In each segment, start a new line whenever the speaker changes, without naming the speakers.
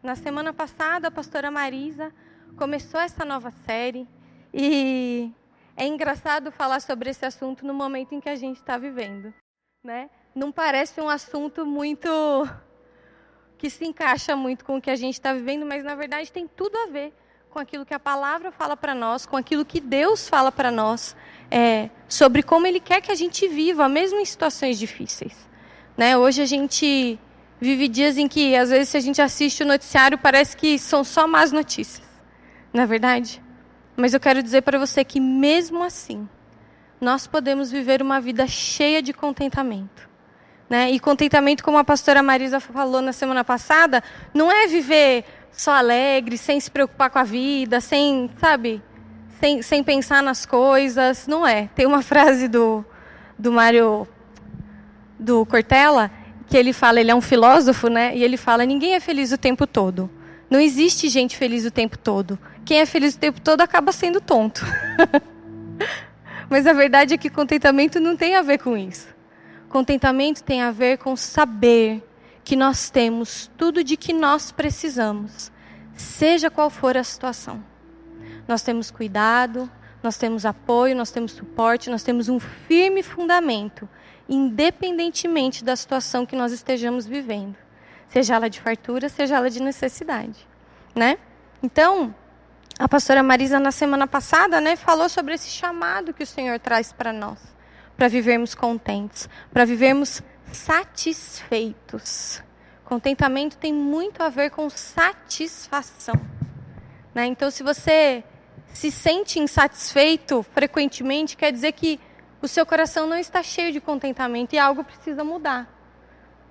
Na semana passada, a pastora Marisa começou essa nova série e é engraçado falar sobre esse assunto no momento em que a gente está vivendo, né? Não parece um assunto muito que se encaixa muito com o que a gente está vivendo, mas na verdade tem tudo a ver com aquilo que a palavra fala para nós, com aquilo que Deus fala para nós, sobre como Ele quer que a gente viva, mesmo em situações difíceis, né? Hoje a gente vive dias em que, às vezes, se a gente assiste o noticiário, parece que são só más notícias, não é verdade? Mas eu quero dizer para você que, mesmo assim, nós podemos viver uma vida cheia de contentamento, né? E contentamento, como a pastora Marisa falou na semana passada, não é viver só alegre, sem se preocupar com a vida, sem pensar nas coisas, não é. Tem uma frase do Mário do Cortella, que ele fala, ele é um filósofo, né? E ele fala, ninguém é feliz o tempo todo. Não existe gente feliz o tempo todo. Quem é feliz o tempo todo acaba sendo tonto. Mas a verdade é que contentamento não tem a ver com isso. Contentamento tem a ver com saber que nós temos tudo de que nós precisamos, seja qual for a situação. Nós temos cuidado, nós temos apoio, nós temos suporte, nós temos um firme fundamento, independentemente da situação que nós estejamos vivendo. Seja ela de fartura, seja ela de necessidade, né? Então, a pastora Marisa, na semana passada, né, falou sobre esse chamado que o Senhor traz para nós, para vivermos contentes, para vivermos satisfeitos. Contentamento tem muito a ver com satisfação, né? Então, se você se sente insatisfeito frequentemente, quer dizer que o seu coração não está cheio de contentamento e algo precisa mudar.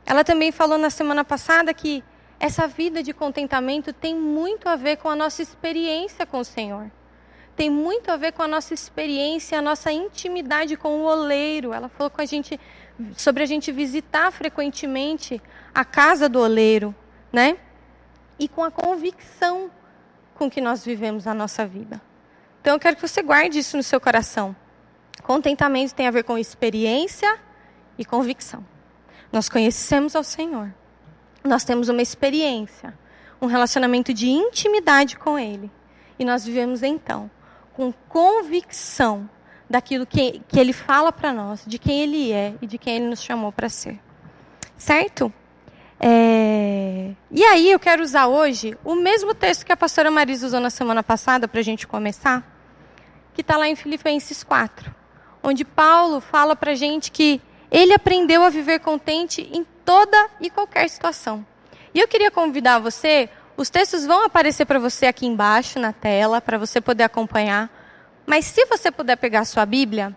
Ela também falou na semana passada que essa vida de contentamento tem muito a ver com a nossa experiência com o Senhor. Tem muito a ver com a nossa experiência, a nossa intimidade com o oleiro. Ela falou com a gente sobre a gente visitar frequentemente a casa do oleiro, né? E com a convicção com que nós vivemos a nossa vida. Então eu quero que você guarde isso no seu coração. Contentamento tem a ver com experiência e convicção. Nós conhecemos ao Senhor. Nós temos uma experiência, um relacionamento de intimidade com Ele. E nós vivemos então com convicção daquilo que Ele fala para nós, de quem Ele é e de quem Ele nos chamou para ser. Certo? E aí eu quero usar hoje o mesmo texto que a pastora Marisa usou na semana passada para a gente começar, que está lá em Filipenses 4, onde Paulo fala para a gente que ele aprendeu a viver contente em toda e qualquer situação. E eu queria convidar você, os textos vão aparecer para você aqui embaixo na tela, para você poder acompanhar. Mas se você puder pegar a sua Bíblia,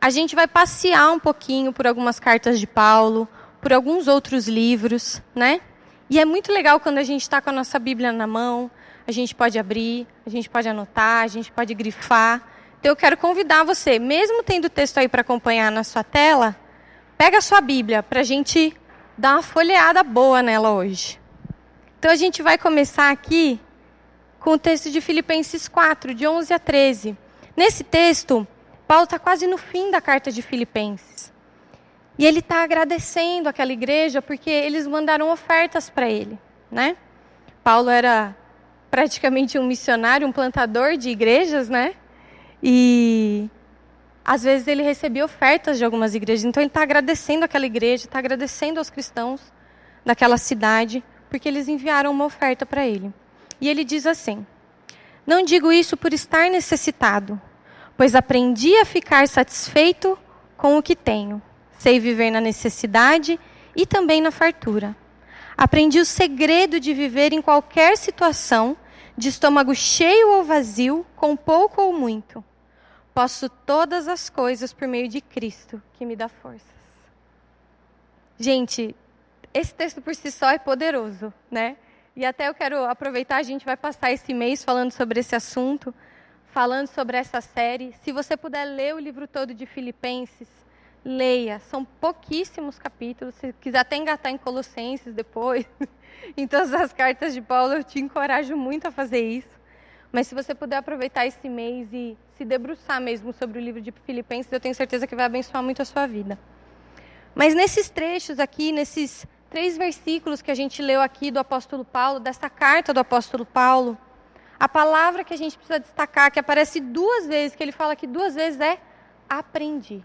a gente vai passear um pouquinho por algumas cartas de Paulo, por alguns outros livros, né? E é muito legal quando a gente está com a nossa Bíblia na mão, a gente pode abrir, a gente pode anotar, a gente pode grifar. Então eu quero convidar você, mesmo tendo o texto aí para acompanhar na sua tela, pega a sua Bíblia para a gente dar uma folheada boa nela hoje. Então a gente vai começar aqui com o texto de Filipenses 4, de 11 a 13. Nesse texto, Paulo está quase no fim da carta de Filipenses. E ele está agradecendo aquela igreja porque eles mandaram ofertas para ele, né? Paulo era praticamente um missionário, um plantador de igrejas, né? E às vezes ele recebia ofertas de algumas igrejas. Então ele está agradecendo aquela igreja, está agradecendo aos cristãos daquela cidade, porque eles enviaram uma oferta para ele. E ele diz assim: não digo isso por estar necessitado, pois aprendi a ficar satisfeito com o que tenho. Sei viver na necessidade e também na fartura. Aprendi o segredo de viver em qualquer situação, de estômago cheio ou vazio, com pouco ou muito. Posso todas as coisas por meio de Cristo, que me dá forças. Gente, esse texto por si só é poderoso, né? E até eu quero aproveitar, a gente vai passar esse mês falando sobre esse assunto, falando sobre essa série. Se você puder ler o livro todo de Filipenses, leia. São pouquíssimos capítulos. Se quiser até engatar em Colossenses depois, em todas as cartas de Paulo, eu te encorajo muito a fazer isso. Mas se você puder aproveitar esse mês e se debruçar mesmo sobre o livro de Filipenses, eu tenho certeza que vai abençoar muito a sua vida. Mas nesses trechos aqui, nesses 3 versículos que a gente leu aqui do apóstolo Paulo, dessa carta do apóstolo Paulo, a palavra que a gente precisa destacar, que aparece 2 vezes, que ele fala aqui 2 vezes, é aprendi.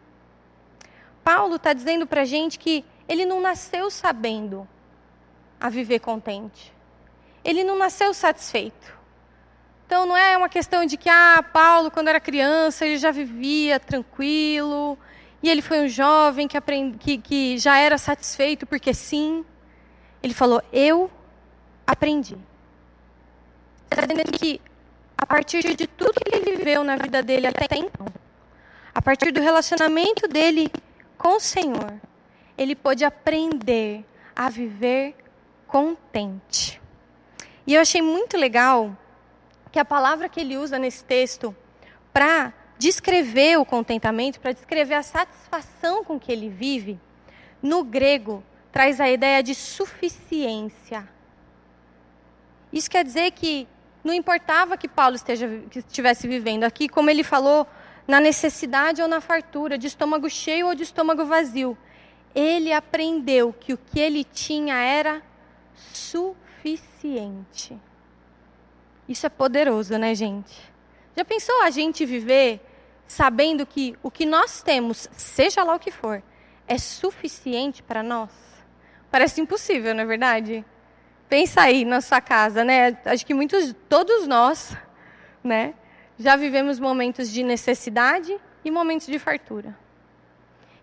Paulo está dizendo para a gente que ele não nasceu sabendo a viver contente. Ele não nasceu satisfeito. Então não é uma questão de que, Paulo, quando era criança, ele já vivia tranquilo, e ele foi um jovem que já era satisfeito porque sim. Ele falou, eu aprendi. Está dizendo que a partir de tudo que ele viveu na vida dele até então, a partir do relacionamento dele com o Senhor, ele pôde aprender a viver contente. E eu achei muito legal que a palavra que ele usa nesse texto para descrever o contentamento, para descrever a satisfação com que ele vive, no grego traz a ideia de suficiência. Isso quer dizer que não importava que Paulo estivesse vivendo aqui, como ele falou, na necessidade ou na fartura, de estômago cheio ou de estômago vazio. Ele aprendeu que o que ele tinha era suficiente. Isso é poderoso, né, gente? Já pensou a gente viver sabendo que o que nós temos, seja lá o que for, é suficiente para nós? Parece impossível, não é verdade? Pensa aí na sua casa, né? Acho que todos nós, né, já vivemos momentos de necessidade e momentos de fartura.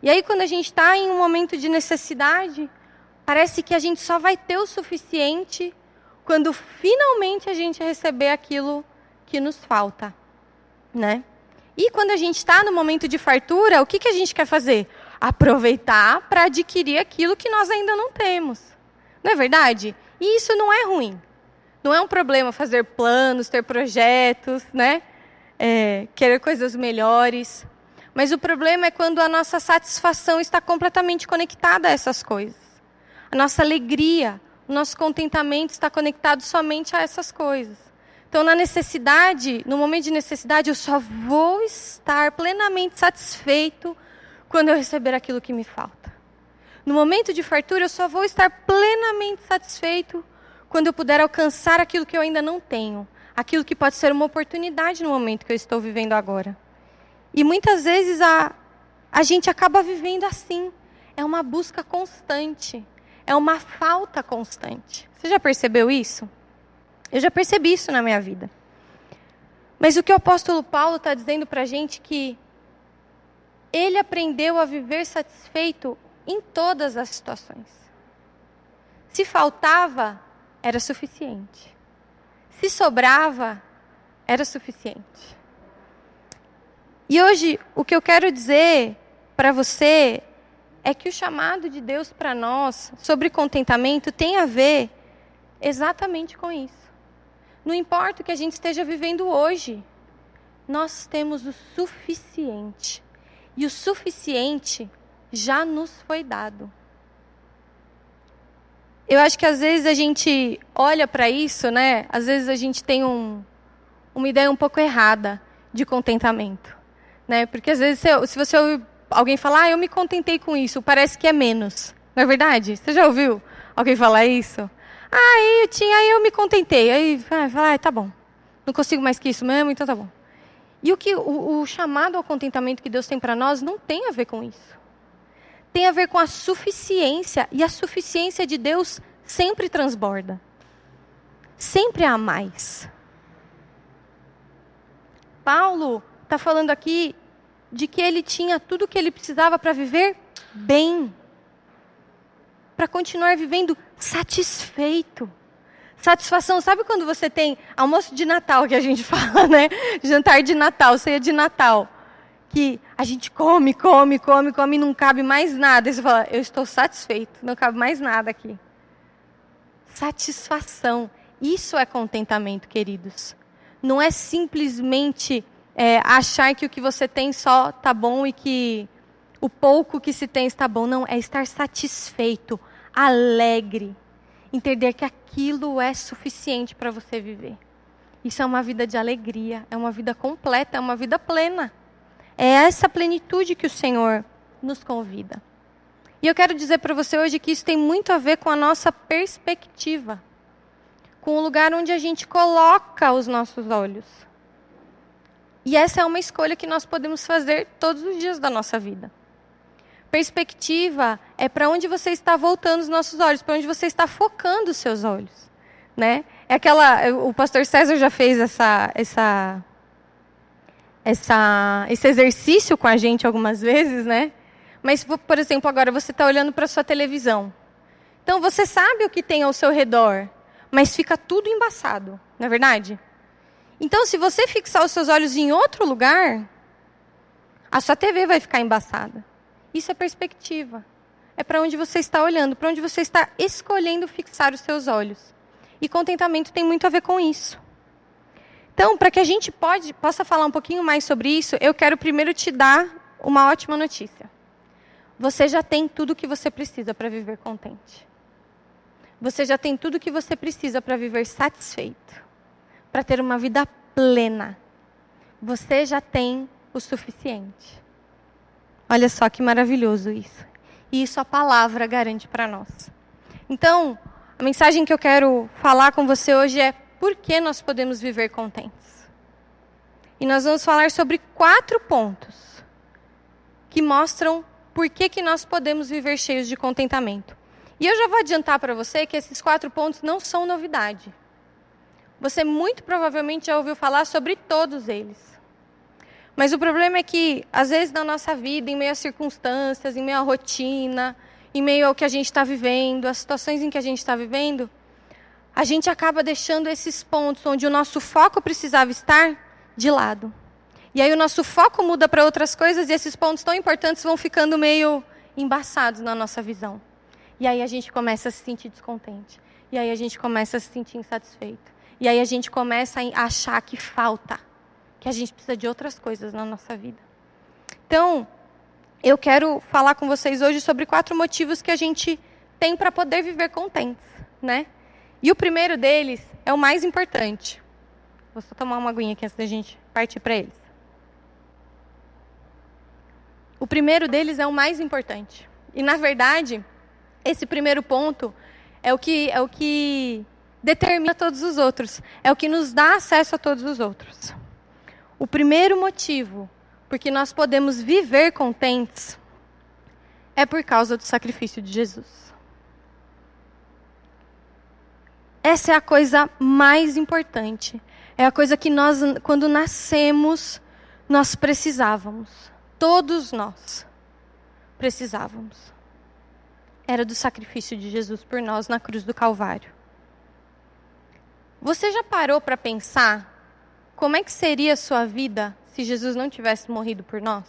E aí, quando a gente está em um momento de necessidade, parece que a gente só vai ter o suficiente quando finalmente a gente receber aquilo que nos falta, né? E quando a gente está no momento de fartura, o que a gente quer fazer? Aproveitar para adquirir aquilo que nós ainda não temos. Não é verdade? E isso não é ruim. Não é um problema fazer planos, ter projetos, né? Querer coisas melhores. Mas o problema é quando a nossa satisfação está completamente conectada a essas coisas. A nossa alegria, o nosso contentamento está conectado somente a essas coisas. Então, na necessidade, no momento de necessidade, eu só vou estar plenamente satisfeito quando eu receber aquilo que me falta. No momento de fartura, eu só vou estar plenamente satisfeito quando eu puder alcançar aquilo que eu ainda não tenho. Aquilo que pode ser uma oportunidade no momento que eu estou vivendo agora. E muitas vezes a gente acaba vivendo assim. É uma busca constante. É uma falta constante. Você já percebeu isso? Eu já percebi isso na minha vida. Mas o que o apóstolo Paulo está dizendo para a gente é que ele aprendeu a viver satisfeito em todas as situações. Se faltava, era suficiente. Se sobrava, era suficiente. E hoje, o que eu quero dizer para você é que o chamado de Deus para nós sobre contentamento tem a ver exatamente com isso. Não importa o que a gente esteja vivendo hoje, nós temos o suficiente. E o suficiente já nos foi dado. Eu acho que às vezes a gente olha para isso, né? Às vezes a gente tem uma ideia um pouco errada de contentamento, né? Porque às vezes se você ouvir alguém falar, eu me contentei com isso, parece que é menos. Não é verdade? Você já ouviu alguém falar isso? Aí eu me contentei. Aí fala, tá bom. Não consigo mais que isso mesmo, então tá bom. E o chamado ao contentamento que Deus tem para nós não tem a ver com isso. Tem a ver com a suficiência. E a suficiência de Deus sempre transborda. Sempre há mais. Paulo está falando aqui de que ele tinha tudo o que ele precisava para viver bem. Para continuar vivendo satisfeito. Satisfação, sabe quando você tem almoço de Natal, que a gente fala, né? Jantar de Natal, ceia de Natal. Que a gente come e não cabe mais nada. E você fala, eu estou satisfeito, não cabe mais nada aqui. Satisfação. Isso é contentamento, queridos. Não é simplesmente achar que o que você tem só está bom e que o pouco que se tem está bom. Não, é estar satisfeito, alegre. Entender que aquilo é suficiente para você viver. Isso é uma vida de alegria, é uma vida completa, é uma vida plena. É essa plenitude que o Senhor nos convida. E eu quero dizer para você hoje que isso tem muito a ver com a nossa perspectiva, com o lugar onde a gente coloca os nossos olhos. E essa é uma escolha que nós podemos fazer todos os dias da nossa vida. Perspectiva é para onde você está voltando os nossos olhos, para onde você está focando os seus olhos, né? É o pastor César já fez esse exercício com a gente algumas vezes, né? Mas, por exemplo, agora você está olhando para a sua televisão. Então, você sabe o que tem ao seu redor, mas fica tudo embaçado, não é verdade? Então, se você fixar os seus olhos em outro lugar, a sua TV vai ficar embaçada. Isso é perspectiva. É para onde você está olhando, para onde você está escolhendo fixar os seus olhos. E contentamento tem muito a ver com isso. Então, para que a gente possa falar um pouquinho mais sobre isso, eu quero primeiro te dar uma ótima notícia. Você já tem tudo o que você precisa para viver contente. Você já tem tudo o que você precisa para viver satisfeito, para ter uma vida plena. Você já tem o suficiente. Olha só que maravilhoso isso. E isso a palavra garante para nós. Então, a mensagem que eu quero falar com você hoje é por que nós podemos viver contentes. E nós vamos falar sobre 4 pontos que mostram por que nós podemos viver cheios de contentamento. E eu já vou adiantar para você que esses 4 pontos não são novidade. Você muito provavelmente já ouviu falar sobre todos eles. Mas o problema é que, às vezes, na nossa vida, em meio às circunstâncias, em meio à rotina, em meio ao que a gente está vivendo, as situações em que a gente está vivendo, a gente acaba deixando esses pontos onde o nosso foco precisava estar de lado. E aí o nosso foco muda para outras coisas e esses pontos tão importantes vão ficando meio embaçados na nossa visão. E aí a gente começa a se sentir descontente. E aí a gente começa a se sentir insatisfeito. E aí a gente começa a achar que falta, que a gente precisa de outras coisas na nossa vida. Então, eu quero falar com vocês hoje sobre 4 motivos que a gente tem para poder viver contentes, né? E o primeiro deles é o mais importante. Vou só tomar uma aguinha aqui antes da gente partir para eles. O primeiro deles é o mais importante. E, na verdade, esse primeiro ponto é o que determina todos os outros. É o que nos dá acesso a todos os outros. O primeiro motivo por que nós podemos viver contentes é por causa do sacrifício de Jesus. Essa é a coisa mais importante. É a coisa que nós, quando nascemos, nós precisávamos. Todos nós precisávamos. Era do sacrifício de Jesus por nós na cruz do Calvário. Você já parou para pensar como é que seria a sua vida se Jesus não tivesse morrido por nós?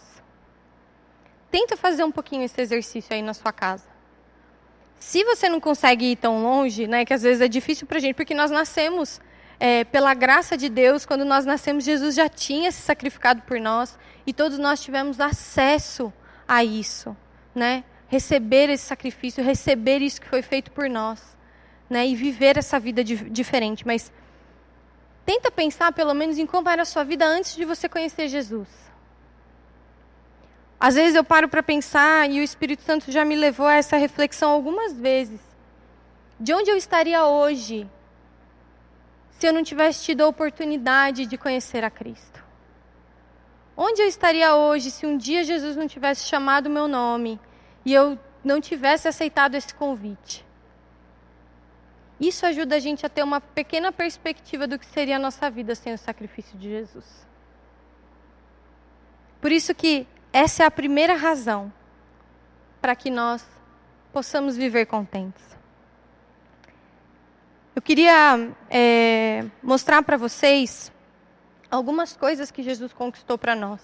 Tenta fazer um pouquinho esse exercício aí na sua casa. Se você não consegue ir tão longe, né, que às vezes é difícil para a gente, porque nós nascemos pela graça de Deus, quando nós nascemos, Jesus já tinha se sacrificado por nós e todos nós tivemos acesso a isso, né? Receber esse sacrifício, receber isso que foi feito por nós, né? E viver essa vida diferente. Mas tenta pensar pelo menos em como era a sua vida antes de você conhecer Jesus. Às vezes eu paro para pensar e o Espírito Santo já me levou a essa reflexão algumas vezes. De onde eu estaria hoje se eu não tivesse tido a oportunidade de conhecer a Cristo? Onde eu estaria hoje se um dia Jesus não tivesse chamado o meu nome e eu não tivesse aceitado esse convite? Isso ajuda a gente a ter uma pequena perspectiva do que seria a nossa vida sem o sacrifício de Jesus. Por isso que essa é a primeira razão para que nós possamos viver contentes. Eu queria mostrar para vocês algumas coisas que Jesus conquistou para nós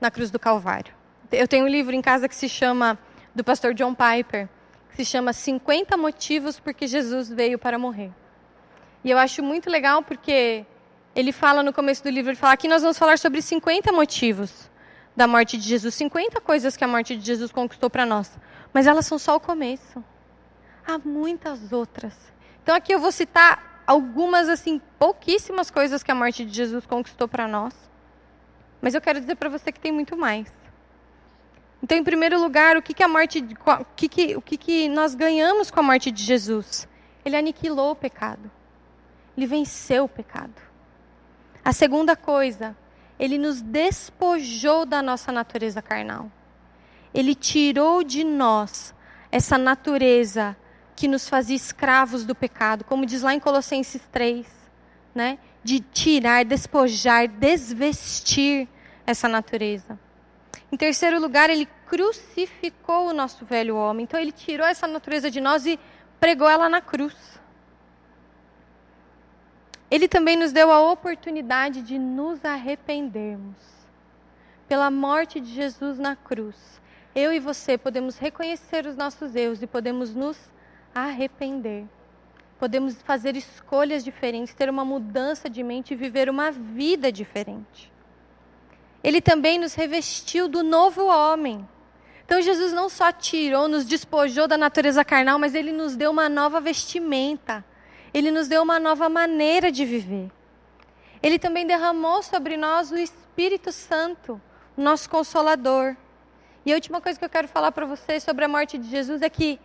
na cruz do Calvário. Eu tenho um livro em casa que se chama, do pastor John Piper, que se chama 50 motivos por que Jesus veio para morrer. E eu acho muito legal porque ele fala no começo do livro, ele fala, aqui nós vamos falar sobre 50 motivos da morte de Jesus, 50 coisas que a morte de Jesus conquistou para nós. Mas elas são só o começo. Há muitas outras. Então aqui eu vou citar algumas, assim, pouquíssimas coisas que a morte de Jesus conquistou para nós. Mas eu quero dizer para você que tem muito mais. Então, em primeiro lugar, o que nós ganhamos com a morte de Jesus? Ele aniquilou o pecado. Ele venceu o pecado. A segunda coisa, ele nos despojou da nossa natureza carnal. Ele tirou de nós essa natureza que nos fazia escravos do pecado, como diz lá em Colossenses 3, né? De tirar, despojar, desvestir essa natureza. Em terceiro lugar, ele crucificou o nosso velho homem. Então, ele tirou essa natureza de nós e pregou ela na cruz. Ele também nos deu a oportunidade de nos arrependermos. Pela morte de Jesus na cruz, eu e você podemos reconhecer os nossos erros e podemos nos arrepender. Podemos fazer escolhas diferentes, ter uma mudança de mente e viver uma vida diferente. Ele também nos revestiu do novo homem. Então Jesus não só tirou, nos despojou da natureza carnal, mas ele nos deu uma nova vestimenta. Ele nos deu uma nova maneira de viver. Ele também derramou sobre nós o Espírito Santo, o nosso Consolador. E a última coisa que eu quero falar para vocês sobre a morte de Jesus é que,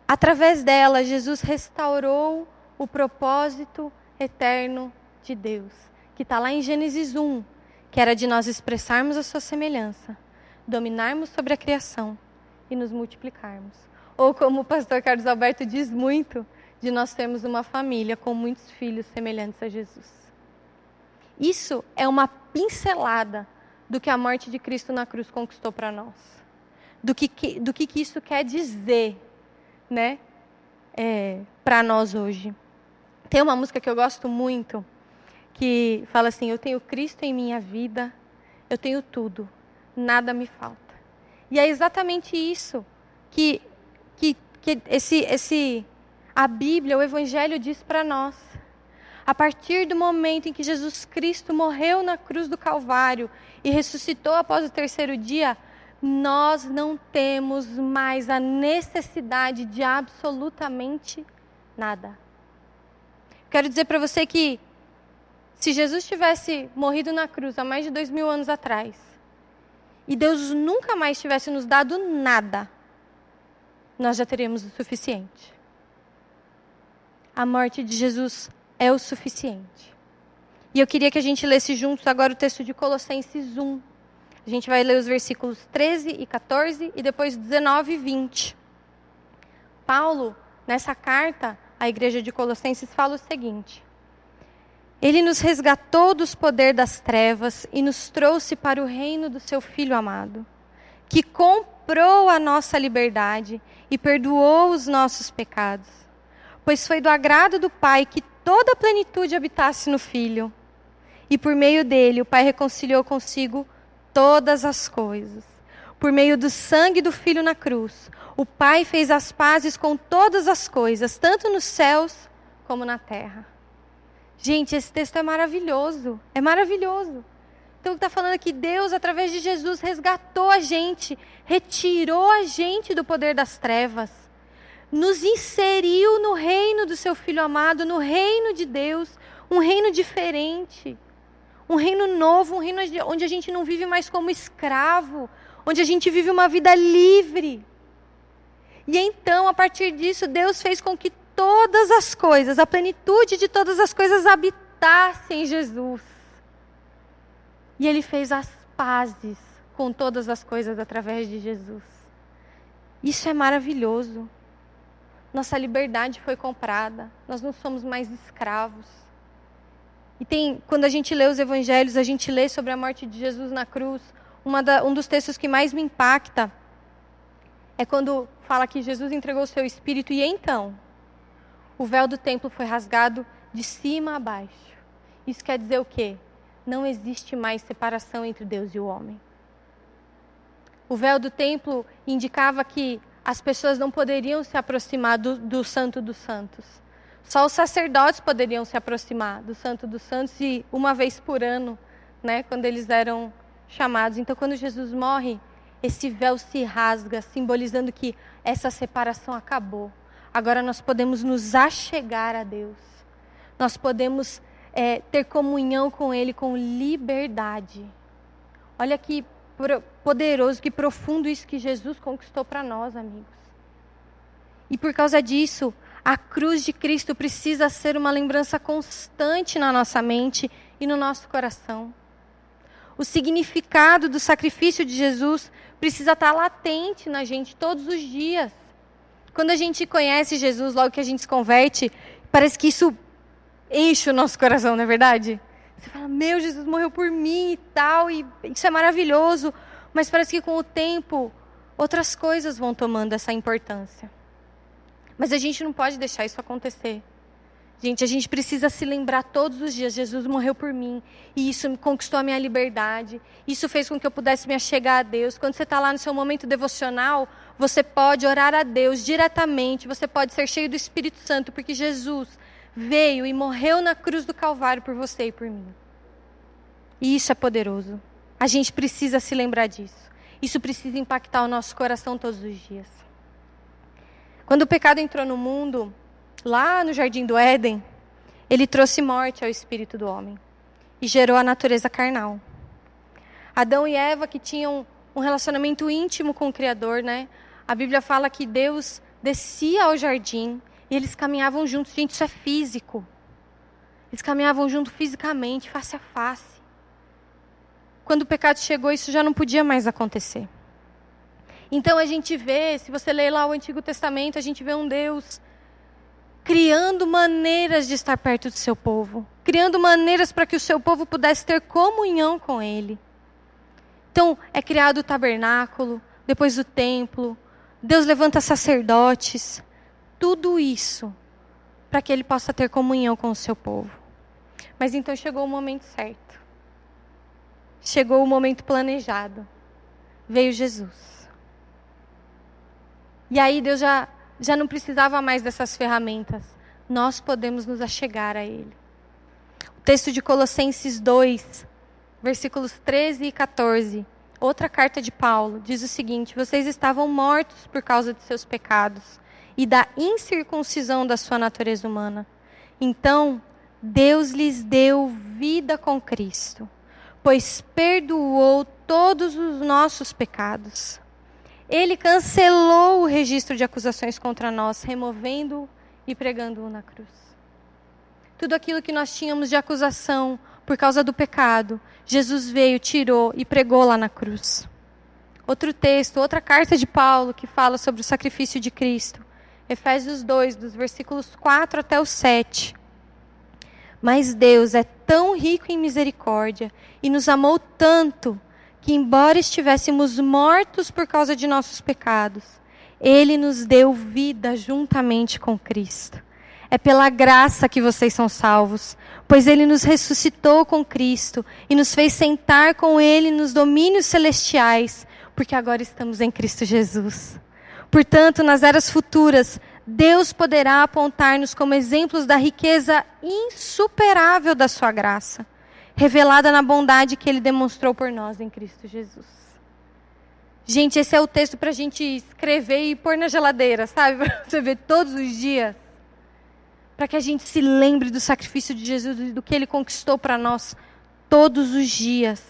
através dela, Jesus restaurou o propósito eterno de Deus, que está lá em Gênesis 1, que era de nós expressarmos a sua semelhança, dominarmos sobre a criação e nos multiplicarmos. Ou como o pastor Carlos Alberto diz muito, de nós termos uma família com muitos filhos semelhantes a Jesus. Isso é uma pincelada do que a morte de Cristo na cruz conquistou para nós. Do que isso quer dizer, né, para nós hoje. Tem uma música que eu gosto muito, que fala assim: eu tenho Cristo em minha vida, eu tenho tudo, nada me falta. E é exatamente isso que a Bíblia, o Evangelho diz para nós. A partir do momento em que Jesus Cristo morreu na cruz do Calvário e ressuscitou após o terceiro dia, nós não temos mais a necessidade de absolutamente nada. Quero dizer para você que se Jesus tivesse morrido na cruz há mais de 2000 anos atrás, e Deus nunca mais tivesse nos dado nada, nós já teríamos o suficiente. A morte de Jesus é o suficiente. E eu queria que a gente lesse juntos agora o texto de Colossenses 1. A gente vai ler os versículos 13 e 14 e depois 19 e 20. Paulo, nessa carta à igreja de Colossenses, fala o seguinte: ele nos resgatou dos poderes das trevas e nos trouxe para o reino do seu Filho amado, que comprou a nossa liberdade e perdoou os nossos pecados. Pois foi do agrado do Pai que toda a plenitude habitasse no Filho. E por meio dele, o Pai reconciliou consigo todas as coisas. Por meio do sangue do Filho na cruz, o Pai fez as pazes com todas as coisas, tanto nos céus como na terra. Gente, esse texto é maravilhoso. É maravilhoso. Então, está falando que Deus, através de Jesus, resgatou a gente, retirou a gente do poder das trevas, nos inseriu no reino do seu Filho amado, no reino de Deus, um reino diferente, um reino novo, um reino onde a gente não vive mais como escravo, onde a gente vive uma vida livre. E então, a partir disso, Deus fez com que todas as coisas, a plenitude de todas as coisas habitassem em Jesus. E Ele fez as pazes com todas as coisas através de Jesus. Isso é maravilhoso. Nossa liberdade foi comprada. Nós não somos mais escravos. E quando a gente lê os evangelhos, a gente lê sobre a morte de Jesus na cruz. Um dos textos que mais me impacta é quando fala que Jesus entregou o seu espírito e então o véu do templo foi rasgado de cima a baixo. Isso quer dizer o quê? Não existe mais separação entre Deus e o homem. O véu do templo indicava que as pessoas não poderiam se aproximar do Santo dos Santos. Só os sacerdotes poderiam se aproximar do Santo dos Santos e uma vez por ano, né, quando eles eram chamados. Então, quando Jesus morre, esse véu se rasga, simbolizando que essa separação acabou. Agora nós podemos nos achegar a Deus. Nós podemos ter comunhão com Ele com liberdade. Olha que poderoso, que profundo isso que Jesus conquistou para nós, amigos. E por causa disso, a cruz de Cristo precisa ser uma lembrança constante na nossa mente e no nosso coração. O significado do sacrifício de Jesus precisa estar latente na gente todos os dias. Quando a gente conhece Jesus, logo que a gente se converte, parece que isso enche o nosso coração, não é verdade? Você fala, meu, Jesus morreu por mim e tal, e isso é maravilhoso. Mas parece que com o tempo, outras coisas vão tomando essa importância. Mas a gente não pode deixar isso acontecer. Gente, a gente precisa se lembrar todos os dias, Jesus morreu por mim, e isso me conquistou a minha liberdade, isso fez com que eu pudesse me achegar a Deus. Quando você está lá no seu momento devocional, você pode orar a Deus diretamente, você pode ser cheio do Espírito Santo, porque Jesus veio e morreu na cruz do Calvário por você e por mim. E isso é poderoso. A gente precisa se lembrar disso. Isso precisa impactar o nosso coração todos os dias. Quando o pecado entrou no mundo, lá no Jardim do Éden, ele trouxe morte ao espírito do homem e gerou a natureza carnal. Adão e Eva, que tinham um relacionamento íntimo com o Criador, né? A Bíblia fala que Deus descia ao jardim e eles caminhavam juntos. Gente, isso é físico. Eles caminhavam juntos fisicamente, face a face. Quando o pecado chegou, isso já não podia mais acontecer. Então a gente vê, se você ler lá o Antigo Testamento, a gente vê um Deus criando maneiras de estar perto do seu povo, criando maneiras para que o seu povo pudesse ter comunhão com Ele. Então é criado o tabernáculo, depois o templo, Deus levanta sacerdotes, tudo isso para que Ele possa ter comunhão com o seu povo. Mas então chegou o momento certo, chegou o momento planejado, veio Jesus. E aí Deus já não precisava mais dessas ferramentas. Nós podemos nos achegar a Ele. O texto de Colossenses 2, versículos 13 e 14, outra carta de Paulo, diz o seguinte: vocês estavam mortos por causa de seus pecados e da incircuncisão da sua natureza humana. Então, Deus lhes deu vida com Cristo, pois perdoou todos os nossos pecados. Ele cancelou o registro de acusações contra nós, removendo-o e pregando-o na cruz. Tudo aquilo que nós tínhamos de acusação por causa do pecado, Jesus veio, tirou e pregou lá na cruz. Outro texto, outra carta de Paulo que fala sobre o sacrifício de Cristo. Efésios 2, dos versículos 4 até o 7. Mas Deus é tão rico em misericórdia e nos amou tanto que, embora estivéssemos mortos por causa de nossos pecados, Ele nos deu vida juntamente com Cristo. É pela graça que vocês são salvos, pois Ele nos ressuscitou com Cristo e nos fez sentar com Ele nos domínios celestiais, porque agora estamos em Cristo Jesus. Portanto, nas eras futuras, Deus poderá apontar-nos como exemplos da riqueza insuperável da sua graça, revelada na bondade que Ele demonstrou por nós em Cristo Jesus. Gente, esse é o texto para a gente escrever e pôr na geladeira, sabe? Para você ver todos os dias. Para que a gente se lembre do sacrifício de Jesus e do que Ele conquistou para nós todos os dias.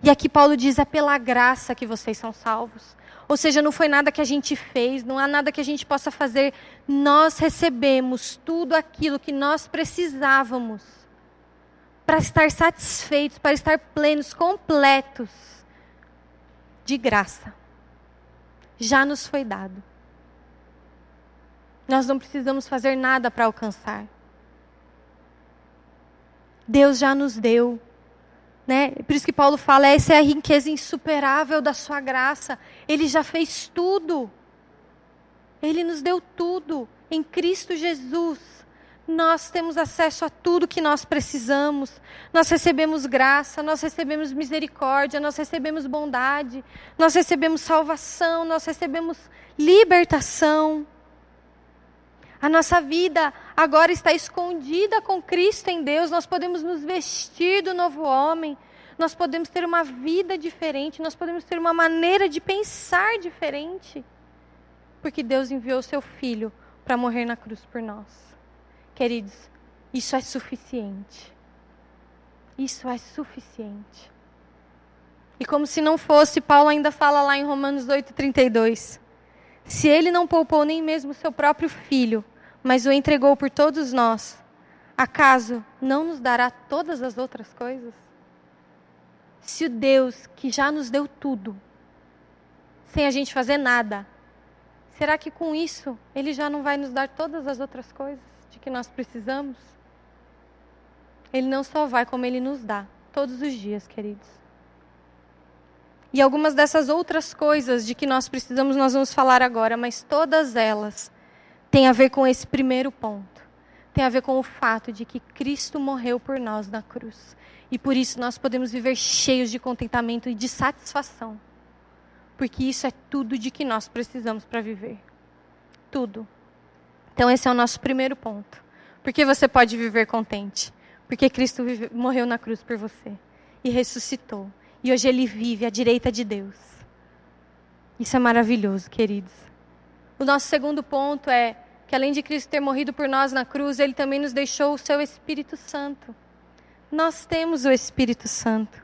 E aqui Paulo diz, é pela graça que vocês são salvos. Ou seja, não foi nada que a gente fez, não há nada que a gente possa fazer. Nós recebemos tudo aquilo que nós precisávamos para estar satisfeitos, para estar plenos, completos, de graça. Já nos foi dado. Nós não precisamos fazer nada para alcançar. Deus já nos deu. Né? Por isso que Paulo fala, essa é a riqueza insuperável da sua graça. Ele já fez tudo. Ele nos deu tudo. Em Cristo Jesus, nós temos acesso a tudo que nós precisamos. Nós recebemos graça, nós recebemos misericórdia, nós recebemos bondade, nós recebemos salvação, nós recebemos libertação. A nossa vida agora está escondida com Cristo em Deus. Nós podemos nos vestir do novo homem. Nós podemos ter uma vida diferente. Nós podemos ter uma maneira de pensar diferente. Porque Deus enviou o seu Filho para morrer na cruz por nós. Queridos, isso é suficiente. Isso é suficiente. E como se não fosse, Paulo ainda fala lá em Romanos 8:32. Se ele não poupou nem mesmo o seu próprio filho, mas o entregou por todos nós, acaso não nos dará todas as outras coisas? Se o Deus que já nos deu tudo, sem a gente fazer nada, será que com isso Ele já não vai nos dar todas as outras coisas de que nós precisamos? Ele não só vai, como Ele nos dá, todos os dias, queridos. E algumas dessas outras coisas de que nós precisamos, nós vamos falar agora, mas todas elas têm a ver com esse primeiro ponto. Tem a ver com o fato de que Cristo morreu por nós na cruz. E por isso nós podemos viver cheios de contentamento e de satisfação. Porque isso é tudo de que nós precisamos para viver. Tudo. Então esse é o nosso primeiro ponto. Por que você pode viver contente? Porque Cristo morreu na cruz por você. E ressuscitou. E hoje Ele vive à direita de Deus. Isso é maravilhoso, queridos. O nosso segundo ponto é que além de Cristo ter morrido por nós na cruz, Ele também nos deixou o seu Espírito Santo. Nós temos o Espírito Santo.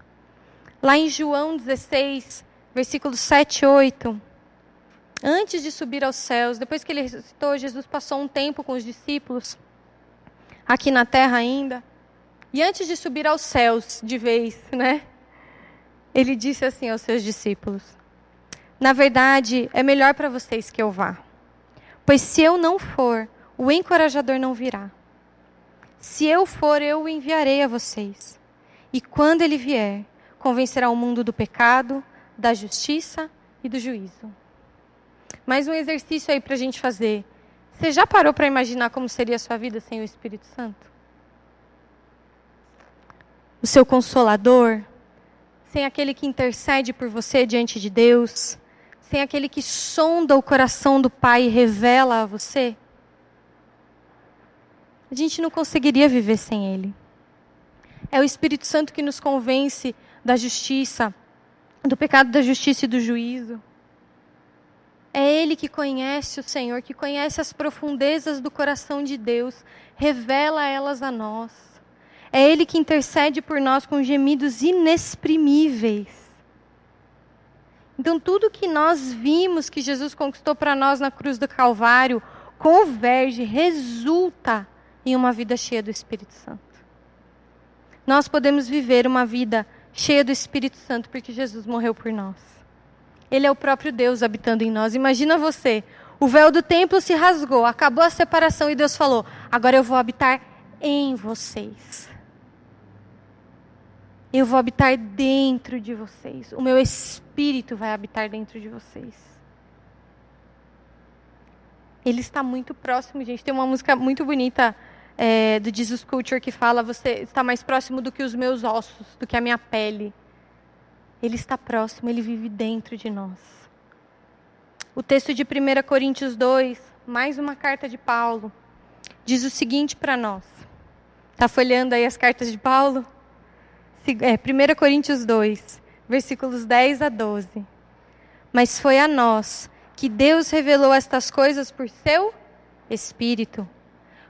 Lá em João 16, versículos 7 e 8. Antes de subir aos céus, depois que Ele ressuscitou, Jesus passou um tempo com os discípulos, aqui na terra ainda. E antes de subir aos céus de vez, né? Ele disse assim aos seus discípulos: na verdade, é melhor para vocês que eu vá. Pois se eu não for, o encorajador não virá. Se eu for, eu o enviarei a vocês. E quando ele vier, convencerá o mundo do pecado, da justiça e do juízo. Mais um exercício aí para a gente fazer. Você já parou para imaginar como seria a sua vida sem o Espírito Santo? O seu consolador, sem aquele que intercede por você diante de Deus, sem aquele que sonda o coração do Pai e revela a você, a gente não conseguiria viver sem Ele. É o Espírito Santo que nos convence da justiça, do pecado, da justiça e do juízo. É Ele que conhece o Senhor, que conhece as profundezas do coração de Deus, revela elas a nós. É Ele que intercede por nós com gemidos inexprimíveis. Então, tudo que nós vimos que Jesus conquistou para nós na cruz do Calvário, converge, resulta em uma vida cheia do Espírito Santo. Nós podemos viver uma vida cheia do Espírito Santo porque Jesus morreu por nós. Ele é o próprio Deus habitando em nós. Imagina você, o véu do templo se rasgou, acabou a separação e Deus falou: agora eu vou habitar em vocês. Eu vou habitar dentro de vocês. O meu Espírito vai habitar dentro de vocês. Ele está muito próximo, gente. Tem uma música muito bonita do Jesus Culture que fala: você está mais próximo do que os meus ossos, do que a minha pele. Ele está próximo, Ele vive dentro de nós. O texto de 1 Coríntios 2, mais uma carta de Paulo, diz o seguinte para nós. Está folheando aí as cartas de Paulo? 1 Coríntios 2, versículos 10 a 12. Mas foi a nós que Deus revelou estas coisas por seu Espírito.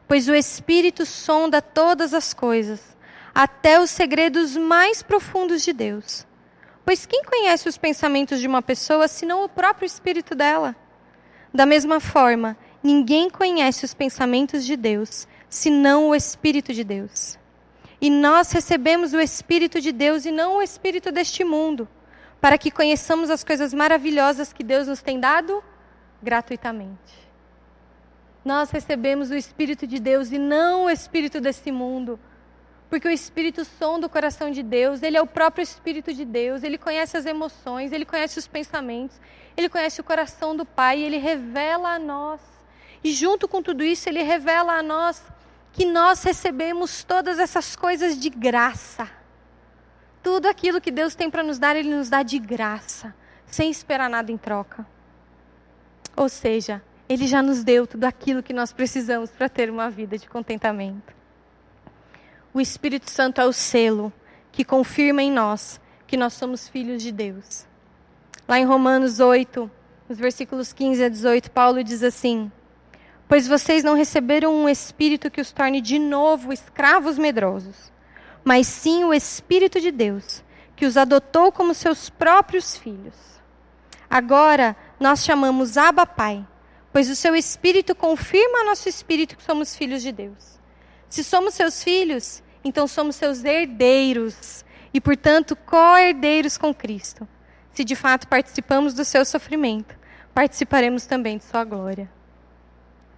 Pois o Espírito sonda todas as coisas, até os segredos mais profundos de Deus. Pois quem conhece os pensamentos de uma pessoa, senão o próprio Espírito dela? Da mesma forma, ninguém conhece os pensamentos de Deus, senão o Espírito de Deus. E nós recebemos o Espírito de Deus e não o espírito deste mundo, para que conheçamos as coisas maravilhosas que Deus nos tem dado gratuitamente. Nós recebemos o Espírito de Deus e não o espírito desse mundo, porque o Espírito sonda o coração de Deus, Ele é o próprio Espírito de Deus, Ele conhece as emoções, Ele conhece os pensamentos, Ele conhece o coração do Pai, Ele revela a nós. E junto com tudo isso, Ele revela a nós que nós recebemos todas essas coisas de graça. Tudo aquilo que Deus tem para nos dar, Ele nos dá de graça, sem esperar nada em troca. Ou seja, Ele já nos deu tudo aquilo que nós precisamos para ter uma vida de contentamento. O Espírito Santo é o selo que confirma em nós que nós somos filhos de Deus. Lá em Romanos 8, nos versículos 15 a 18, Paulo diz assim: pois vocês não receberam um espírito que os torne de novo escravos medrosos, mas sim o Espírito de Deus, que os adotou como seus próprios filhos. Agora, nós chamamos Abba Pai, pois o seu Espírito confirma a nosso Espírito que somos filhos de Deus. Se somos seus filhos, então somos seus herdeiros e, portanto, co-herdeiros com Cristo. Se de fato participamos do seu sofrimento, participaremos também de sua glória.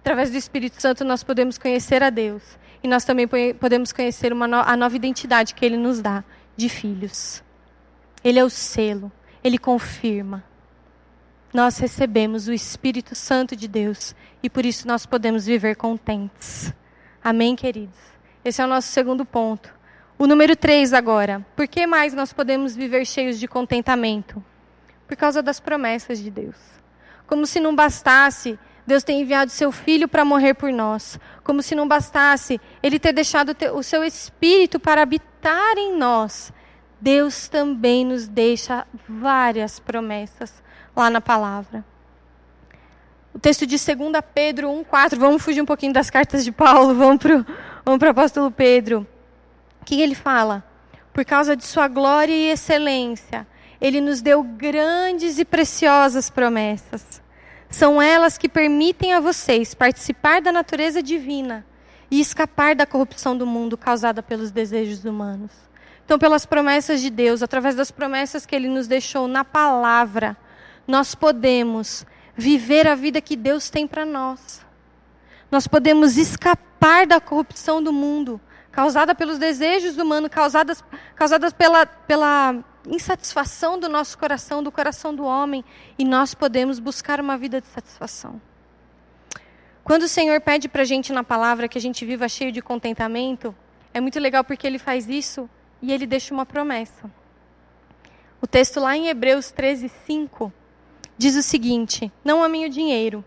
Através do Espírito Santo nós podemos conhecer a Deus e nós também podemos conhecer a nova identidade que Ele nos dá, de filhos. Ele é o selo, Ele confirma. Nós recebemos o Espírito Santo de Deus e por isso nós podemos viver contentes. Amém, queridos? Esse é o nosso segundo ponto. O número 3 agora. Por que mais nós podemos viver cheios de contentamento? Por causa das promessas de Deus. Como se não bastasse Deus ter enviado seu Filho para morrer por nós. Como se não bastasse Ele ter deixado o seu Espírito para habitar em nós. Deus também nos deixa várias promessas lá na palavra. O texto de 2 Pedro 1,4, vamos fugir um pouquinho das cartas de Paulo, vamos para o apóstolo Pedro. O que ele fala? Por causa de sua glória e excelência, Ele nos deu grandes e preciosas promessas. São elas que permitem a vocês participar da natureza divina e escapar da corrupção do mundo causada pelos desejos humanos. Então, pelas promessas de Deus, através das promessas que Ele nos deixou na palavra, nós podemos viver a vida que Deus tem para nós. Nós podemos escapar da corrupção do mundo, causada pelos desejos humanos, causadas pela insatisfação do nosso coração, do coração do homem, e nós podemos buscar uma vida de satisfação. Quando o Senhor pede para a gente na palavra que a gente viva cheio de contentamento, é muito legal porque Ele faz isso e Ele deixa uma promessa. O texto lá em Hebreus 13:5 diz o seguinte: não amem o dinheiro,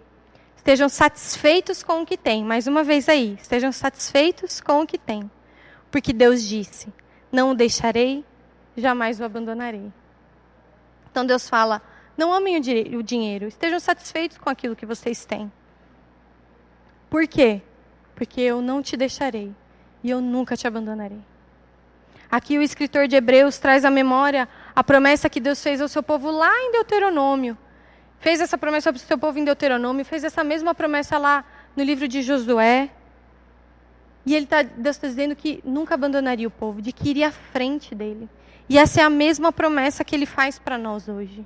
estejam satisfeitos com o que têm. Mais uma vez aí, estejam satisfeitos com o que têm. Porque Deus disse, não o deixarei, jamais o abandonarei. Então Deus fala, não amem o dinheiro, estejam satisfeitos com aquilo que vocês têm. Por quê? Porque eu não te deixarei e eu nunca te abandonarei. Aqui o escritor de Hebreus traz à memória a promessa que Deus fez ao seu povo lá em Deuteronômio. Fez essa promessa para o seu povo em Deuteronômio, fez essa mesma promessa lá no livro de Josué. E Deus está dizendo que nunca abandonaria o povo, de que iria à frente dele. E essa é a mesma promessa que Ele faz para nós hoje.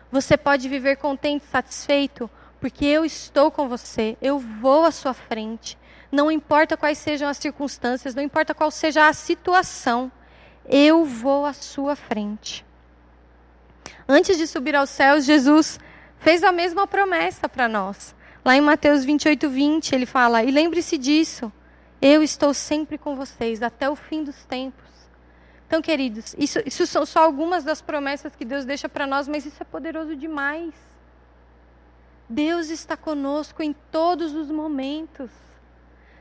Você pode viver contente, satisfeito, porque eu estou com você, eu vou à sua frente. Não importa quais sejam as circunstâncias, não importa qual seja a situação, eu vou à sua frente. Antes de subir aos céus, Jesus fez a mesma promessa para nós. Lá em Mateus 28:20, Ele fala, e lembre-se disso, eu estou sempre com vocês, até o fim dos tempos. Então, queridos, isso são só algumas das promessas que Deus deixa para nós, mas isso é poderoso demais. Deus está conosco em todos os momentos.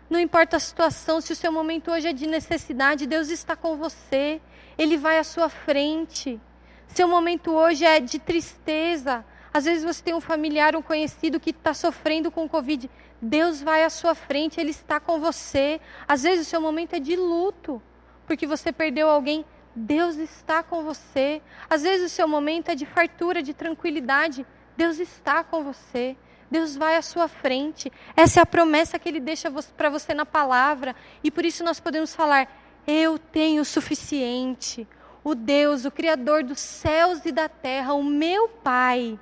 Não importa a situação, se o seu momento hoje é de necessidade, Deus está com você. Ele vai à sua frente. Seu momento hoje é de tristeza. Às vezes você tem um familiar, um conhecido que está sofrendo com Covid. Deus vai à sua frente, Ele está com você. Às vezes o seu momento é de luto, porque você perdeu alguém. Deus está com você. Às vezes o seu momento é de fartura, de tranquilidade. Deus está com você. Deus vai à sua frente. Essa é a promessa que Ele deixa para você na palavra. E por isso nós podemos falar, eu tenho o suficiente. O Deus, o Criador dos céus e da terra, o meu Pai,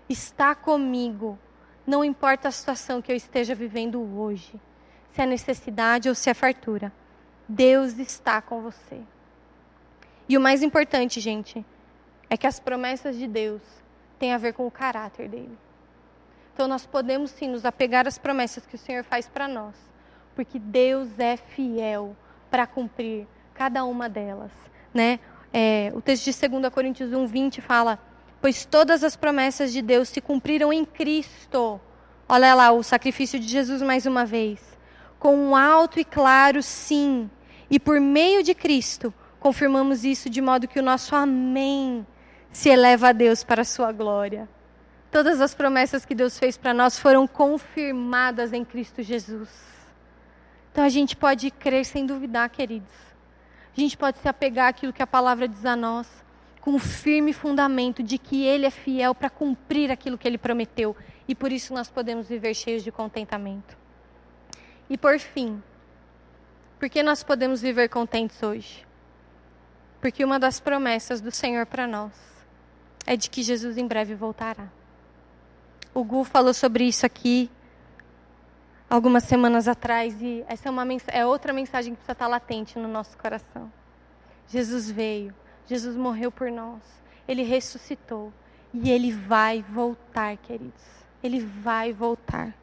está comigo. Não importa a situação que eu esteja vivendo hoje. Se é necessidade ou se é fartura. Deus está com você. E o mais importante, gente, é que as promessas de Deus têm a ver com o caráter dele. Então nós podemos sim nos apegar às promessas que o Senhor faz para nós, porque Deus é fiel para cumprir cada uma delas, né? O texto de 2 Coríntios 1:20 fala, pois todas as promessas de Deus se cumpriram em Cristo. Olha lá o sacrifício de Jesus mais uma vez. Com um alto e claro sim. E por meio de Cristo, confirmamos isso de modo que o nosso amém se eleva a Deus para a sua glória. Todas as promessas que Deus fez para nós foram confirmadas em Cristo Jesus. Então a gente pode crer sem duvidar, queridos. A gente pode se apegar àquilo que a palavra diz a nós. com o firme fundamento de que Ele é fiel para cumprir aquilo que Ele prometeu. E por isso nós podemos viver cheios de contentamento. E por fim, por que nós podemos viver contentes hoje? Porque uma das promessas do Senhor para nós é de que Jesus em breve voltará. O Gu falou sobre isso aqui algumas semanas atrás e essa é outra mensagem que precisa estar latente no nosso coração. Jesus veio, Jesus morreu por nós, Ele ressuscitou e Ele vai voltar, queridos. Ele vai voltar.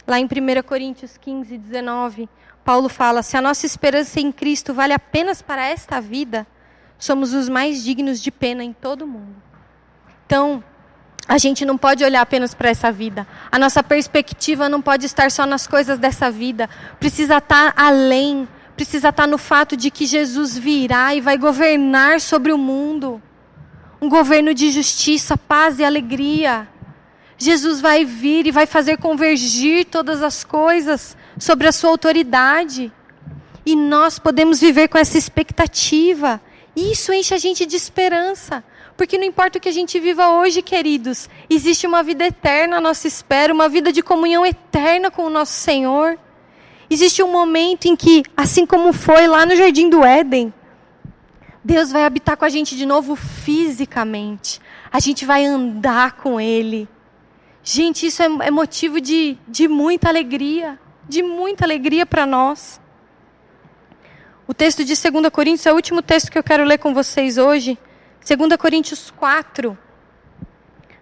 Lá em 1 Coríntios 15, 19, Paulo fala: se a nossa esperança em Cristo vale apenas para esta vida, somos os mais dignos de pena em todo o mundo. Então, a gente não pode olhar apenas para essa vida. A nossa perspectiva não pode estar só nas coisas dessa vida. Precisa estar além. Precisa estar no fato de que Jesus virá e vai governar sobre o mundo. Um governo de justiça, paz e alegria. Jesus vai vir e vai fazer convergir todas as coisas sobre a sua autoridade. E nós podemos viver com essa expectativa. E isso enche a gente de esperança. Porque não importa o que a gente viva hoje, queridos, existe uma vida eterna à nossa espera, uma vida de comunhão eterna com o nosso Senhor. Existe um momento em que, assim como foi lá no Jardim do Éden, Deus vai habitar com a gente de novo fisicamente. A gente vai andar com Ele. Gente, isso é motivo de muita alegria para nós. O texto de 2 Coríntios é o último texto que eu quero ler com vocês hoje. 2 Coríntios 4,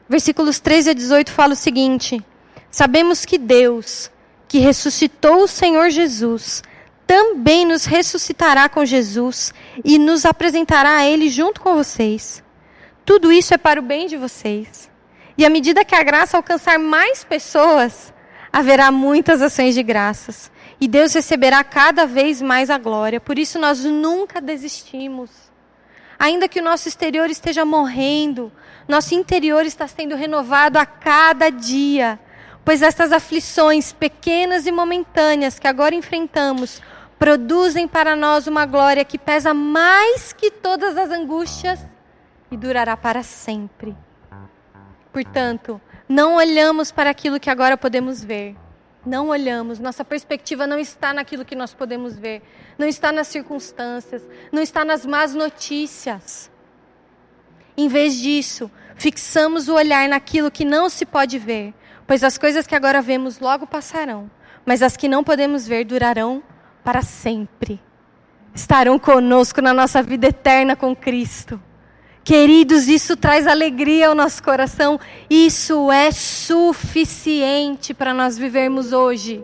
versículos 13 a 18, fala o seguinte: sabemos que Deus, que ressuscitou o Senhor Jesus, também nos ressuscitará com Jesus e nos apresentará a Ele junto com vocês. Tudo isso é para o bem de vocês. E à medida que a graça alcançar mais pessoas, haverá muitas ações de graças. E Deus receberá cada vez mais a glória. Por isso nós nunca desistimos. Ainda que o nosso exterior esteja morrendo, nosso interior está sendo renovado a cada dia. Pois estas aflições pequenas e momentâneas que agora enfrentamos, produzem para nós uma glória que pesa mais que todas as angústias e durará para sempre. Portanto, não olhamos para aquilo que agora podemos ver. Não olhamos, nossa perspectiva não está naquilo que nós podemos ver. Não está nas circunstâncias, não está nas más notícias. Em vez disso, fixamos o olhar naquilo que não se pode ver. Pois as coisas que agora vemos logo passarão, mas as que não podemos ver durarão para sempre. Estarão conosco na nossa vida eterna com Cristo. Queridos, isso traz alegria ao nosso coração. Isso é suficiente para nós vivermos hoje.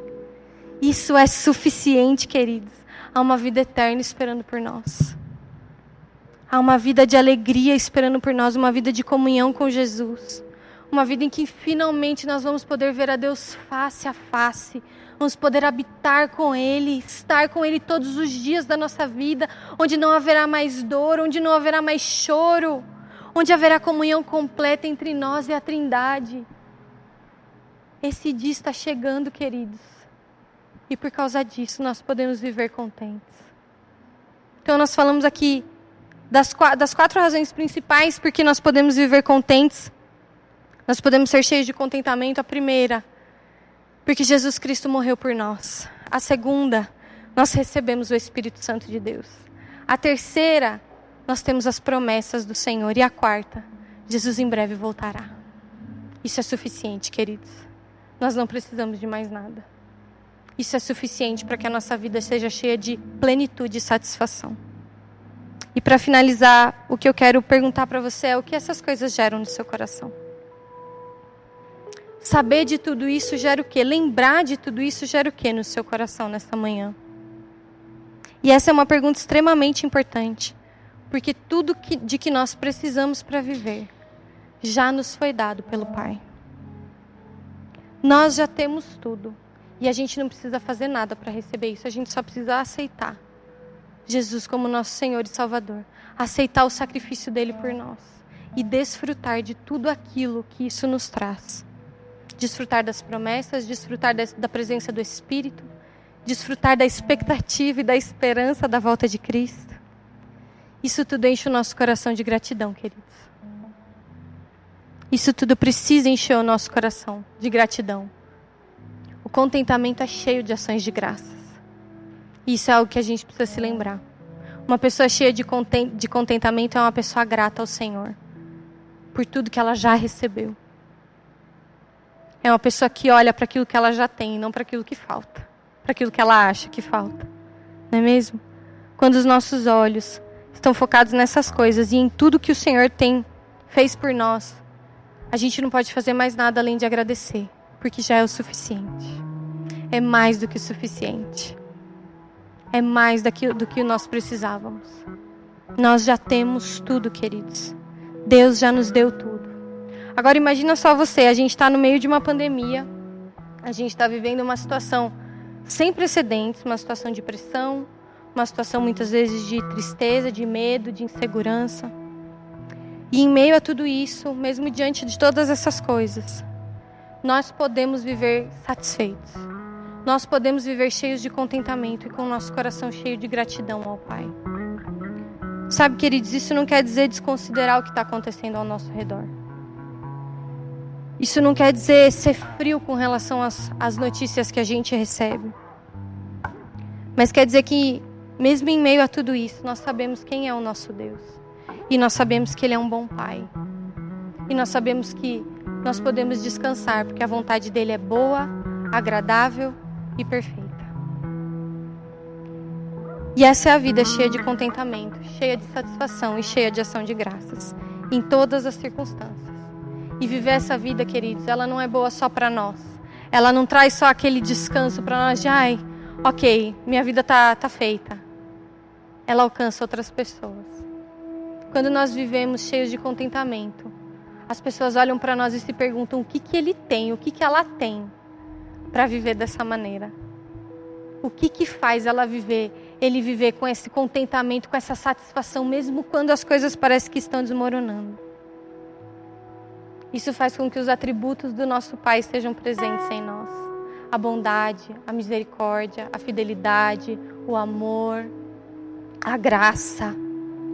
Isso é suficiente, queridos. Há uma vida eterna esperando por nós. Há uma vida de alegria esperando por nós, uma vida de comunhão com Jesus. Uma vida em que finalmente nós vamos poder ver a Deus face a face. Vamos poder habitar com Ele, estar com Ele todos os dias da nossa vida. Onde não haverá mais dor, onde não haverá mais choro. Onde haverá comunhão completa entre nós e a Trindade. Esse dia está chegando, queridos. E por causa disso nós podemos viver contentes. Então nós falamos aqui das 4 razões principais por que nós podemos viver contentes. Nós podemos ser cheios de contentamento. A primeira, porque Jesus Cristo morreu por nós. A segunda, nós recebemos o Espírito Santo de Deus. A terceira, nós temos as promessas do Senhor. E a quarta, Jesus em breve voltará. Isso é suficiente, queridos. Nós não precisamos de mais nada. Isso é suficiente para que a nossa vida seja cheia de plenitude e satisfação. E para finalizar, o que eu quero perguntar para você é: o que essas coisas geram no seu coração? Saber de tudo isso gera o quê? Lembrar de tudo isso gera o quê no seu coração nesta manhã? E essa é uma pergunta extremamente importante. Porque tudo de que nós precisamos para viver já nos foi dado pelo Pai. Nós já temos tudo. E a gente não precisa fazer nada para receber isso. A gente só precisa aceitar Jesus como nosso Senhor e Salvador. Aceitar o sacrifício dele por nós. E desfrutar de tudo aquilo que isso nos traz. Desfrutar das promessas, desfrutar da presença do Espírito, desfrutar da expectativa e da esperança da volta de Cristo. Isso tudo enche o nosso coração de gratidão, queridos. Isso tudo precisa encher o nosso coração de gratidão. O contentamento é cheio de ações de graças. Isso é algo que a gente precisa se lembrar. Uma pessoa cheia de contentamento é uma pessoa grata ao Senhor por tudo que ela já recebeu. É uma pessoa que olha para aquilo que ela já tem, não para aquilo que falta, para aquilo que ela acha que falta. Não é mesmo? Quando os nossos olhos estão focados nessas coisas e em tudo que o Senhor fez por nós, a gente não pode fazer mais nada além de agradecer, porque já é o suficiente. É mais do que o suficiente. É mais do que nós precisávamos. Nós já temos tudo, queridos. Deus já nos deu tudo. Agora imagina só você, a gente está no meio de uma pandemia, a gente está vivendo uma situação sem precedentes, uma situação de pressão, uma situação muitas vezes de tristeza, de medo, de insegurança. E em meio a tudo isso, mesmo diante de todas essas coisas, nós podemos viver satisfeitos. Nós podemos viver cheios de contentamento e com o nosso coração cheio de gratidão ao Pai. Sabe, queridos, isso não quer dizer desconsiderar o que está acontecendo ao nosso redor. Isso não quer dizer ser frio com relação às notícias que a gente recebe. Mas quer dizer que, mesmo em meio a tudo isso, nós sabemos quem é o nosso Deus. E nós sabemos que Ele é um bom Pai. E nós sabemos que nós podemos descansar, porque a vontade dEle é boa, agradável e perfeita. E essa é a vida cheia de contentamento, cheia de satisfação e cheia de ação de graças, em todas as circunstâncias. E viver essa vida, queridos, ela não é boa só para nós. Ela não traz só aquele descanso para nós de, ok, minha vida tá feita. Ela alcança outras pessoas. Quando nós vivemos cheios de contentamento, as pessoas olham para nós e se perguntam o que ele tem, o que ela tem para viver dessa maneira. O que faz ele viver com esse contentamento, com essa satisfação, mesmo quando as coisas parecem que estão desmoronando. Isso faz com que os atributos do nosso Pai estejam presentes em nós. A bondade, a misericórdia, a fidelidade, o amor, a graça,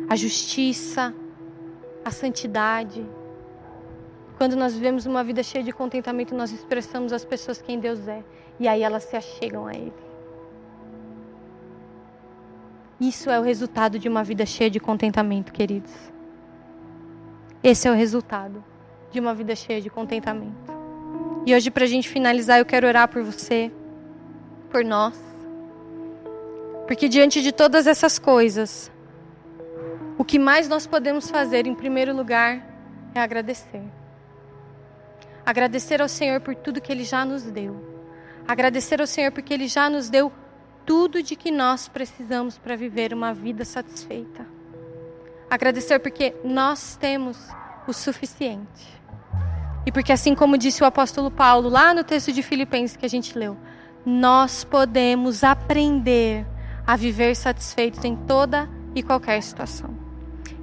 a justiça, a santidade. Quando nós vivemos uma vida cheia de contentamento, nós expressamos às pessoas quem Deus é. E aí elas se achegam a Ele. Isso é o resultado de uma vida cheia de contentamento, queridos. Esse é o resultado de uma vida cheia de contentamento. E hoje, para a gente finalizar, eu quero orar por você, por nós. Porque diante de todas essas coisas, o que mais nós podemos fazer, em primeiro lugar, é agradecer. Agradecer ao Senhor por tudo que Ele já nos deu. Agradecer ao Senhor porque Ele já nos deu tudo de que nós precisamos para viver uma vida satisfeita. Agradecer porque nós temos o suficiente. E porque, assim como disse o apóstolo Paulo lá no texto de Filipenses que a gente leu, nós podemos aprender a viver satisfeitos em toda e qualquer situação.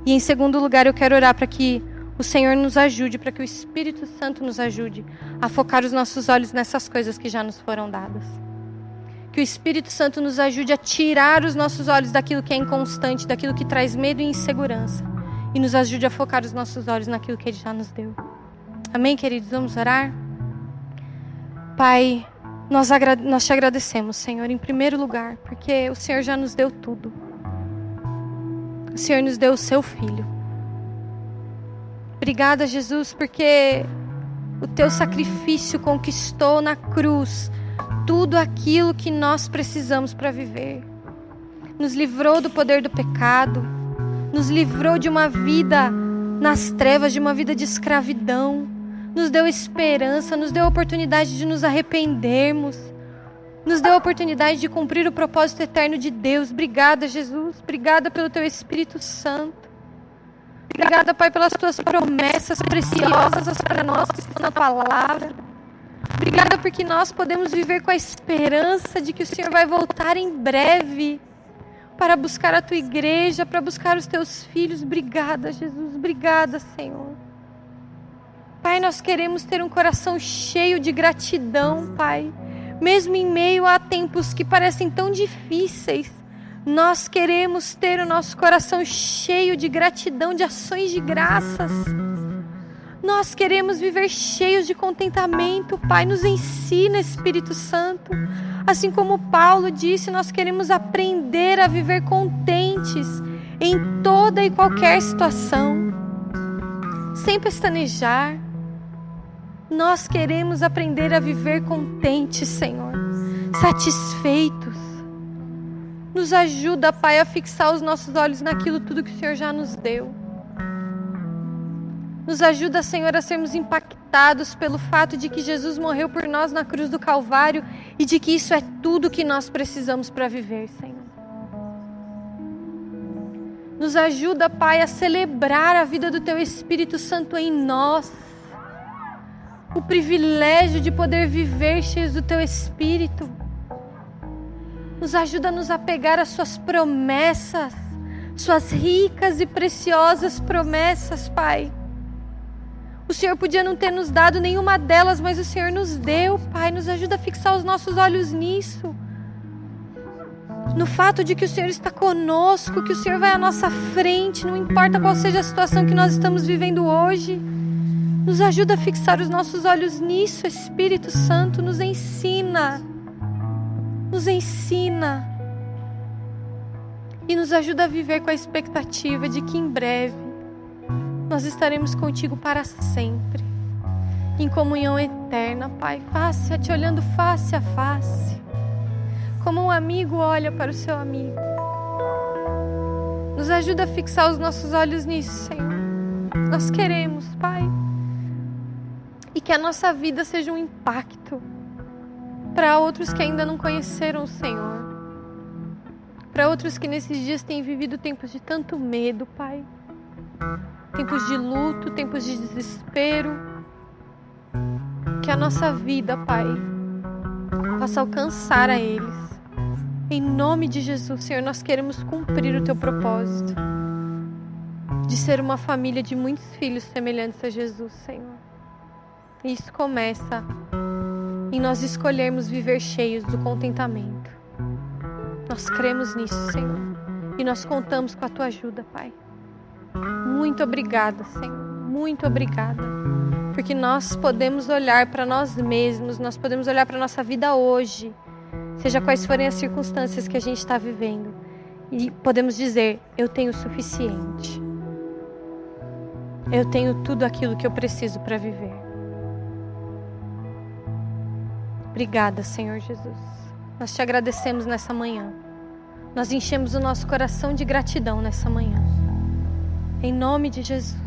E em segundo lugar, eu quero orar para que o Senhor nos ajude, para que o Espírito Santo nos ajude a focar os nossos olhos nessas coisas que já nos foram dadas. Que o Espírito Santo nos ajude a tirar os nossos olhos daquilo que é inconstante, daquilo que traz medo e insegurança. E nos ajude a focar os nossos olhos naquilo que Ele já nos deu. Amém, queridos? Vamos orar? Pai, nós te agradecemos, Senhor, em primeiro lugar, porque o Senhor já nos deu tudo. O Senhor nos deu o Seu Filho. Obrigada, Jesus, porque o Teu sacrifício conquistou na cruz tudo aquilo que nós precisamos para viver. Nos livrou do poder do pecado, nos livrou de uma vida nas trevas, de uma vida de escravidão, nos deu esperança, nos deu a oportunidade de nos arrependermos, nos deu a oportunidade de cumprir o propósito eterno de Deus. Obrigada, Jesus, obrigada pelo Teu Espírito Santo. Obrigada, Pai, pelas Tuas promessas preciosas para nós que estão na Palavra. Obrigada porque nós podemos viver com a esperança de que o Senhor vai voltar em breve para buscar a Tua igreja, para buscar os Teus filhos. Obrigada, Jesus. Obrigada, Senhor. Pai, nós queremos ter um coração cheio de gratidão, Pai. Mesmo em meio a tempos que parecem tão difíceis, Nós queremos ter o nosso coração cheio de gratidão, de ações de graças. Nós queremos viver cheios de contentamento, Pai. Nos ensina, Espírito Santo. Assim como Paulo disse, nós queremos aprender a viver contentes em toda e qualquer situação, sem pestanejar. Nós queremos aprender a viver contentes, Senhor, satisfeitos. Nos ajuda, Pai, a fixar os nossos olhos naquilo tudo que o Senhor já nos deu. Nos ajuda, Senhor, a sermos impactados pelo fato de que Jesus morreu por nós na cruz do Calvário e de que isso é tudo que nós precisamos para viver, Senhor. Nos ajuda, Pai, a celebrar a vida do Teu Espírito Santo em nós. O privilégio de poder viver cheios do Teu Espírito. Nos ajuda a nos apegar às Suas promessas, Suas ricas e preciosas promessas, Pai. O Senhor podia não ter nos dado nenhuma delas, mas o Senhor nos deu, Pai. Nos ajuda a fixar os nossos olhos nisso. No fato de que o Senhor está conosco, que o Senhor vai à nossa frente, não importa qual seja a situação que nós estamos vivendo hoje. Nos ajuda a fixar os nossos olhos nisso, Espírito Santo. Nos ensina. Nos ensina. E nos ajuda a viver com a expectativa de que em breve nós estaremos contigo para sempre, em comunhão eterna, Pai, te olhando face a face, como um amigo olha para o seu amigo. Nos ajuda a fixar os nossos olhos nisso, Senhor. Nós queremos, Pai, e que a nossa vida seja um impacto para outros que ainda não conheceram o Senhor, para outros que nesses dias têm vivido tempos de tanto medo, Pai. Tempos de luto, tempos de desespero. Que a nossa vida, Pai, possa alcançar a eles. Em nome de Jesus, Senhor, nós queremos cumprir o Teu propósito de ser uma família de muitos filhos semelhantes a Jesus, Senhor. E isso começa em nós escolhermos viver cheios do contentamento. Nós cremos nisso, Senhor, e nós contamos com a Tua ajuda, Pai. Muito obrigada, Senhor, muito obrigada, porque nós podemos olhar para nós mesmos, nós podemos olhar para a nossa vida hoje, seja quais forem as circunstâncias que a gente está vivendo, e podemos dizer, eu tenho o suficiente, eu tenho tudo aquilo que eu preciso para viver. Obrigada, Senhor Jesus, nós Te agradecemos nessa manhã, nós enchemos o nosso coração de gratidão nessa manhã. Em nome de Jesus.